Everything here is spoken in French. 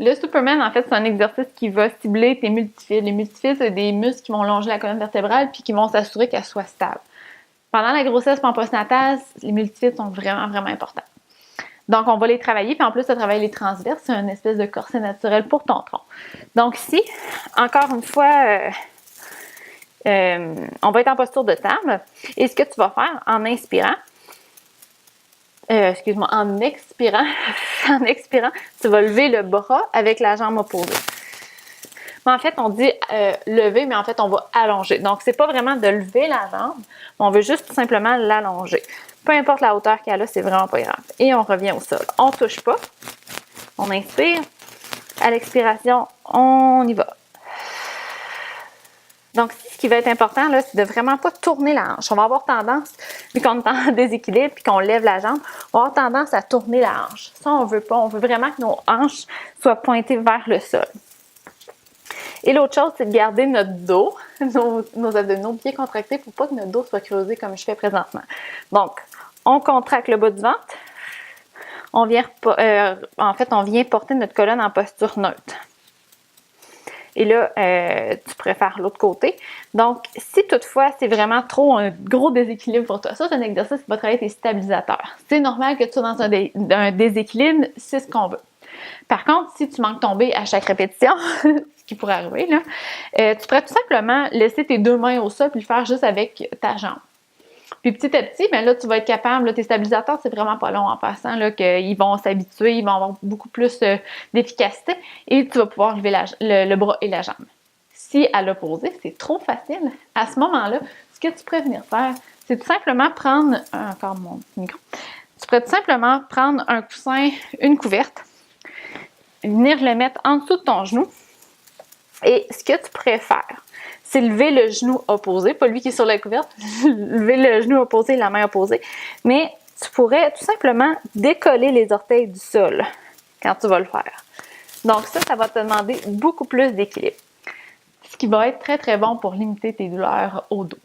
Le Superman, en fait, c'est un exercice qui va cibler tes multifilles. Les multifilles, c'est des muscles qui vont longer la colonne vertébrale puis qui vont s'assurer qu'elle soit stable. Pendant la grossesse en postnatal, les multifilles sont vraiment, vraiment importants. Donc, on va les travailler, puis en plus de travailler les transverses, c'est une espèce de corset naturel pour ton tronc. Donc ici, encore une fois, on va être en posture de table. Et ce que tu vas faire en inspirant, en expirant, tu vas lever le bras avec la jambe opposée. Mais en fait, on dit lever, mais en fait, on va allonger. Donc, c'est pas vraiment de lever la jambe, on veut juste tout simplement l'allonger. Peu importe la hauteur qu'elle a, c'est vraiment pas grave. Et on revient au sol. On touche pas. On inspire. À l'expiration, on y va. Donc, ce qui va être important, là, c'est de vraiment pas tourner la hanche. On va avoir tendance, vu qu'on est en déséquilibre puis qu'on lève la jambe, on va avoir tendance à tourner la hanche. Ça, on veut pas. On veut vraiment que nos hanches soient pointées vers le sol. Et l'autre chose, c'est de garder notre dos, nos abdominaux bien contractés pour pas que notre dos soit creusé comme je fais présentement. Donc, on contracte le bas du ventre. On vient porter notre colonne en posture neutre. Et là, tu préfères l'autre côté. Donc, si toutefois, c'est vraiment trop un gros déséquilibre pour toi, ça, c'est un exercice qui va travailler tes stabilisateurs. C'est normal que tu sois dans un déséquilibre, c'est ce qu'on veut. Par contre, si tu manques de tomber à chaque répétition, ce qui pourrait arriver, là, tu pourrais tout simplement laisser tes deux mains au sol puis le faire juste avec ta jambe. Puis petit à petit, ben là, tu vas être capable, là, tes stabilisateurs, c'est vraiment pas long en passant, là, qu'ils vont s'habituer, ils vont avoir beaucoup plus d'efficacité et tu vas pouvoir lever le bras et la jambe. Si à l'opposé, c'est trop facile, à ce moment-là, ce que tu pourrais venir faire, c'est tout simplement prendre, encore mon micro, tu pourrais tout simplement prendre un coussin, une couverte, venir le mettre en dessous de ton genou et ce que tu pourrais faire, c'est lever le genou opposé, pas lui qui est sur la couverte, lever le genou opposé, la main opposée, mais tu pourrais tout simplement décoller les orteils du sol quand tu vas le faire. Donc ça va te demander beaucoup plus d'équilibre, ce qui va être très très bon pour limiter tes douleurs au dos.